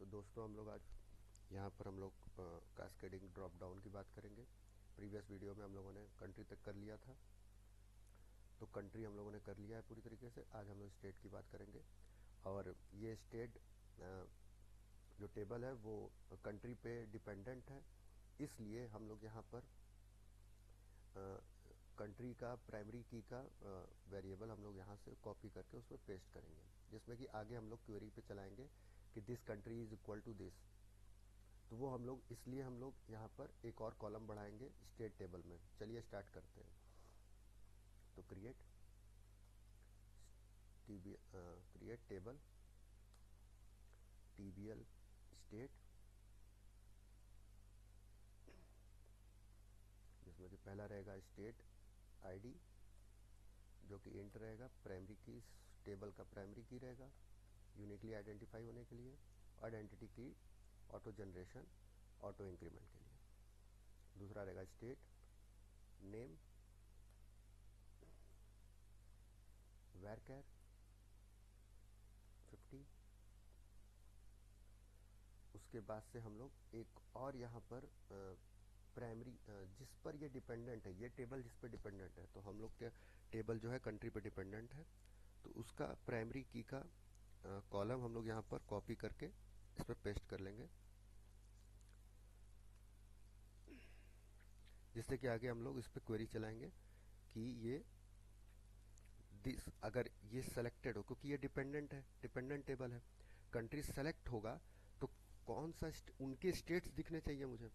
दोस्तों हम लोग आज यहाँ पर हम लोग कास्केडिंग ड्रॉप डाउन की बात करेंगे। प्रीवियस वीडियो में हम लोगों ने कंट्री तक कर लिया था, तो कंट्री हम लोगों ने कर लिया है पूरी तरीके से। आज हम लोग स्टेट की बात करेंगे और ये स्टेट जो टेबल है वो कंट्री पे डिपेंडेंट है, इसलिए हम लोग यहाँ पर कंट्री का प्राइमरी की का वेरिएबल हम लोग यहाँ से कॉपी करके उसमें पेस्ट करेंगे, जिसमें कि आगे हम लोग क्वेरी पे चलाएंगे कि this country is equal to this. तो वो हम लोग इसलिए हम लोग यहाँ पर एक और कॉलम बढ़ाएंगे स्टेट टेबल में। चलिए स्टार्ट करते हैं। तो क्रिएट टेबल TBL स्टेट, जिसमें कि पहला रहेगा स्टेट आईडी जो कि इंट रहेगा, प्राइमरी की टेबल का प्राइमरी की रहेगा यूनिकली आइडेंटिफाई होने के लिए, आइडेंटिटी की ऑटो जनरेशन ऑटो इंक्रीमेंट के लिए। दूसरा रहेगा स्टेट नेम varchar 50। उसके बाद से हम लोग एक और यहाँ पर प्राइमरी जिस पर ये डिपेंडेंट है, ये टेबल जिस पर डिपेंडेंट है, तो हम लोग के टेबल जो है कंट्री पे डिपेंडेंट है, तो उसका प्राइमरी की का कॉलम हम लोग यहाँ पर कॉपी करके इस पर पेस्ट कर लेंगे, जिससे कि आगे हम लोग इस पर क्वेरी चलाएंगे कि ये दिस अगर ये सेलेक्टेड हो, क्योंकि ये डिपेंडेंट है, डिपेंडेंट टेबल है, कंट्री सेलेक्ट होगा तो कौन सा उनके स्टेट्स दिखने चाहिए मुझे।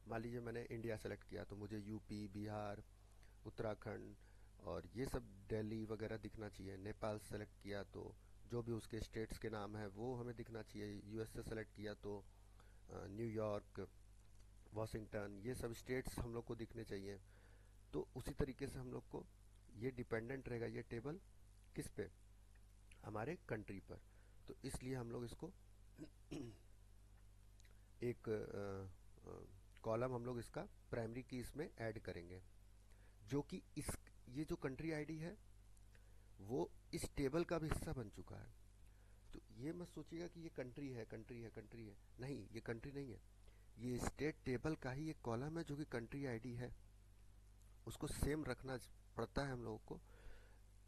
मान लीजिए मैंने इंडिया सेलेक्ट किया तो मुझे यूपी, बिहार, उत्तराखंड और ये सब दिल्ली वगैरह दिखना चाहिए। नेपाल सेलेक्ट किया तो जो भी उसके स्टेट्स के नाम है वो हमें दिखना चाहिए। यूएसए सेलेक्ट किया तो न्यूयॉर्क, वॉशिंगटन, ये सब स्टेट्स हम लोग को दिखने चाहिए। तो उसी तरीके से हम लोग को ये डिपेंडेंट रहेगा ये टेबल किस पे, हमारे कंट्री पर। तो इसलिए हम लोग इसको एक कॉलम हम लोग इसका प्राइमरी की इसमें ऐड करेंगे, जो कि इस ये जो कंट्री आईडी है वो इस टेबल का भी हिस्सा बन चुका है। तो ये मत सोचिएगा कि ये कंट्री है, कंट्री है, कंट्री है, नहीं, ये कंट्री नहीं है, ये स्टेट टेबल का ही एक कॉलम है जो कि कंट्री आईडी है। उसको सेम रखना पड़ता है हम लोगों को।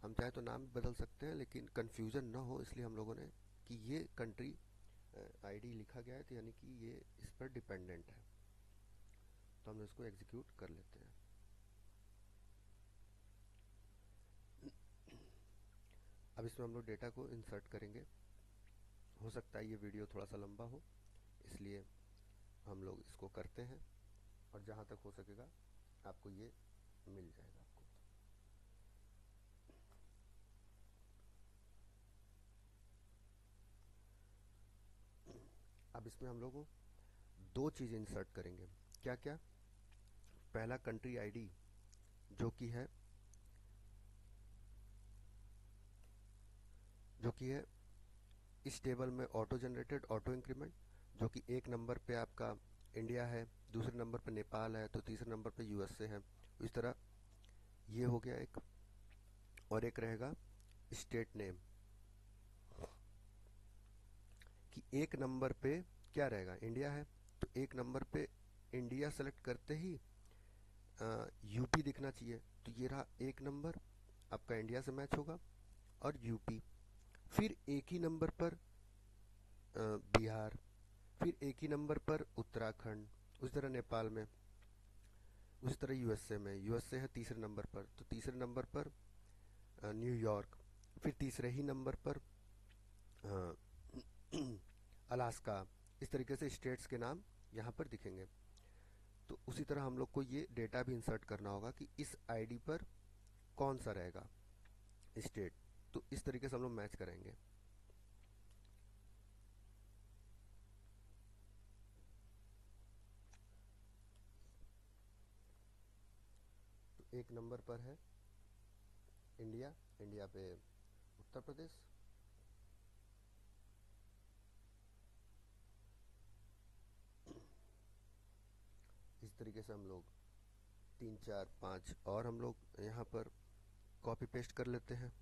हम चाहे तो नाम बदल सकते हैं, लेकिन कंफ्यूजन ना हो इसलिए हम लोगों ने कि ये कंट्री आईडी लिखा गया है, तो यानी कि ये इस पर डिपेंडेंट है। तो हम इसको एग्जीक्यूट कर लेते हैं। अब इसमें हम लोग डेटा को इंसर्ट करेंगे। हो सकता है ये वीडियो थोड़ा सा लंबा हो, इसलिए हम लोग इसको करते हैं और जहाँ तक हो सकेगा आपको ये मिल जाएगा आपको। अब इसमें हम लोग दो चीज़ इंसर्ट करेंगे। क्या क्या? पहला कंट्री आईडी जो कि है इस टेबल में ऑटो जनरेटेड ऑटो इंक्रीमेंट, जो कि एक नंबर पे आपका इंडिया है, दूसरे नंबर पे नेपाल है, तो तीसरे नंबर पे यूएसए है। इस तरह ये हो गया एक। और एक रहेगा स्टेट नेम, कि एक नंबर पे क्या रहेगा, इंडिया है तो एक नंबर पे इंडिया सेलेक्ट करते ही यूपी दिखना चाहिए। तो ये रहा एक नंबर आपका इंडिया से मैच होगा और यूपी। फिर एक ही नंबर पर बिहार, फिर एक ही नंबर पर उत्तराखंड, उस तरह नेपाल में, उसी तरह यूएसए में, यूएसए है तीसरे नंबर पर, तो तीसरे नंबर पर न्यूयॉर्क, फिर तीसरे ही नंबर पर अलास्का। इस तरीके से स्टेट्स के नाम यहाँ पर दिखेंगे। तो उसी तरह हम लोग को ये डेटा भी इंसर्ट करना होगा कि इस आईडी पर कौन सा रहेगा स्टेट। तो इस तरीके से हम लोग मैच करेंगे। तो एक नंबर पर है इंडिया, इंडिया पे उत्तर प्रदेश, इस तरीके से हम लोग 3 4 5 और हम लोग यहाँ पर कॉपी पेस्ट कर लेते हैं।